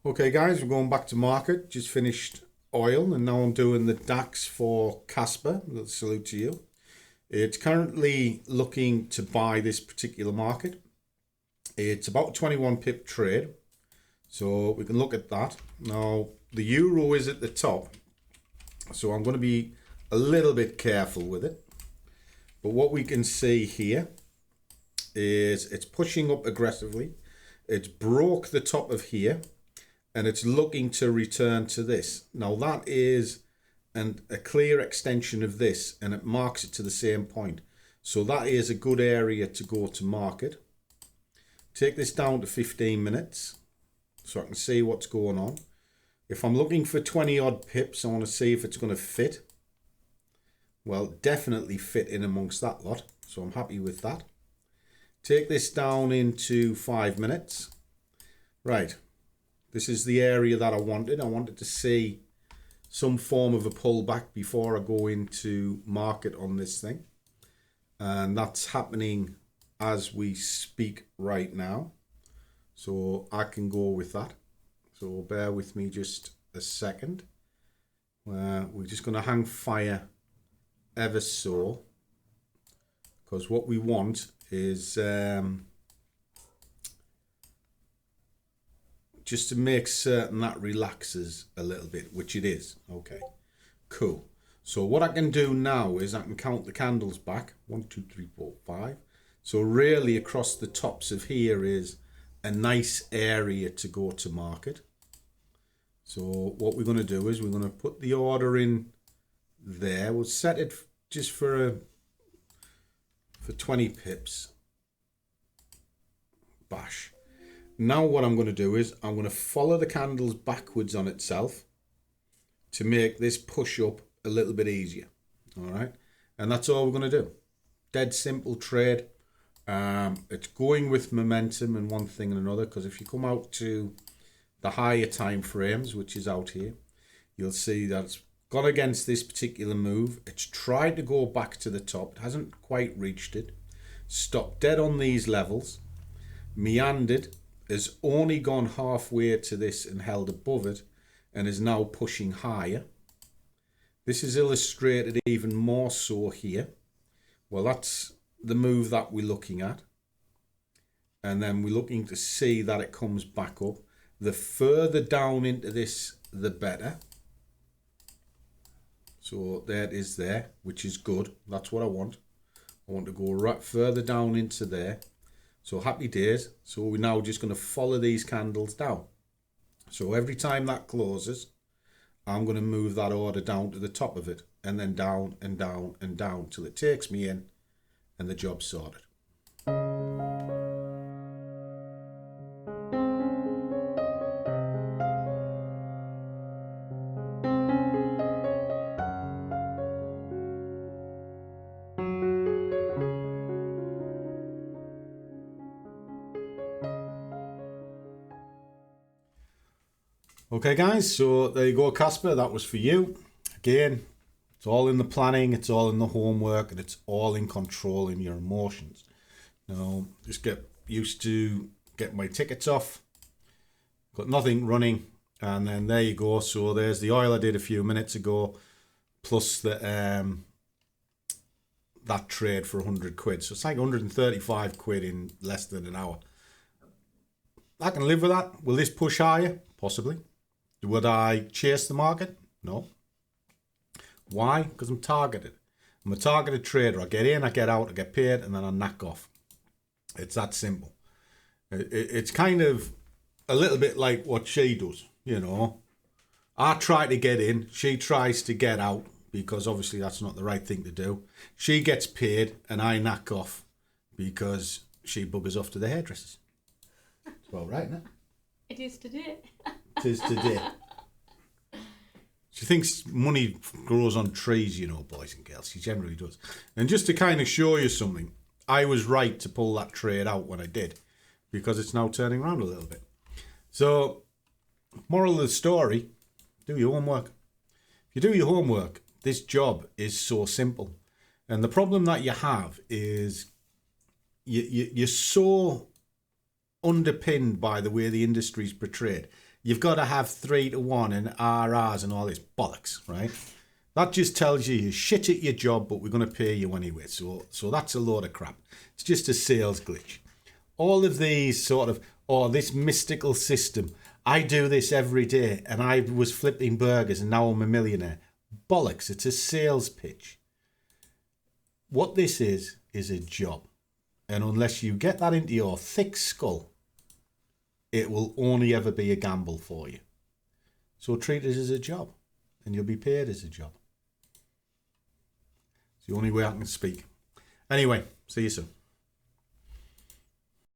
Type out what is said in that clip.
Okay guys, we're going back to market. Just finished oil and now I'm doing the DAX for Casper. Salute to you. It's currently looking to buy this particular market. It's about a 21 pip trade. So we can look at that. Now the euro is at the top. So I'm going to be a little bit careful with it. But what we can see here is it's pushing up aggressively. It's broke the top of here. And it's looking to return to this. Now that is a clear extension of this, and it marks it to the same point. So that is a good area to go to market. Take this down to 15 minutes so I can see what's going on. If I'm looking for 20 odd pips, I want to see if it's going to fit. Well, definitely fit in amongst that lot. So I'm happy with that. Take this down into 5 minutes. Right. This is the area that I wanted. I wanted to see some form of a pullback before I go into market on this thing. And that's happening as we speak right now. So I can go with that. So bear with me just a second. We're just going to hang fire ever so. Because what we want is just to make certain that relaxes a little bit, which it is. Okay, cool. So what I can do now is I can count the candles back. 1, 2, 3, 4, 5. So really across the tops of here is a nice area to go to market. So what we're going to do is we're going to put the order in there. We'll set it just for 20 pips. Bash. Now what I'm going to do is I'm going to follow the candles backwards on itself to make this push up a little bit easier. All right. And that's all we're going to do. Dead simple trade. It's going with momentum and one thing and another, because if you come out to the higher time frames, which is out here, you'll see that it's gone against this particular move. It's tried to go back to the top. It hasn't quite reached it. Stopped dead on these levels. Meandered. Has only gone halfway to this and held above it and is now pushing higher. This is illustrated even more so here. Well, that's the move that we're looking at. And then we're looking to see that it comes back up. The further down into this, the better. So there it is there, which is good. That's what I want. I want to go right further down into there. So happy days. So we're now just going to follow these candles down. So every time that closes, I'm going to move that order down to the top of it, and then down and down and down till it takes me in and the job's sorted. Okay guys, so there you go, Casper, that was for you. Again, it's all in the planning, it's all in the homework, and it's all in controlling your emotions. Now, just get used to getting my tickets off. Got nothing running, and then there you go. So there's the oil I did a few minutes ago, plus the that trade for 100 quid. So it's like 135 quid in less than an hour. I can live with that. Will this push higher? Possibly. Would I chase the market? No. Why? Because I'm targeted. I'm a targeted trader. I get in, I get out, I get paid, and then I knock off. It's that simple. It's kind of a little bit like what she does, you know. I try to get in, she tries to get out, because obviously that's not the right thing to do. She gets paid, and I knock off because she buggers off to the hairdressers. It's all right, isn't it? It is today. It is today. She thinks money grows on trees, you know, boys and girls. She generally does. And just to kind of show you something, I was right to pull that trade out when I did, because it's now turning around a little bit. So, moral of the story, do your homework. If you do your homework, this job is so simple. And the problem that you have is you're so underpinned by the way the industry is portrayed. you've got to have 3 to 1 and RRs and all this bollocks, right? That just tells you you're shit at your job, but we're going to pay you anyway. So that's a load of crap. It's just a sales glitch. All of these sort of, this mystical system, I do this every day and I was flipping burgers and now I'm a millionaire. Bollocks, it's a sales pitch. What this is a job. And unless you get that into your thick skull, it will only ever be a gamble for you. So treat it as a job and you'll be paid as a job. It's the only way I can speak. Anyway, see you soon.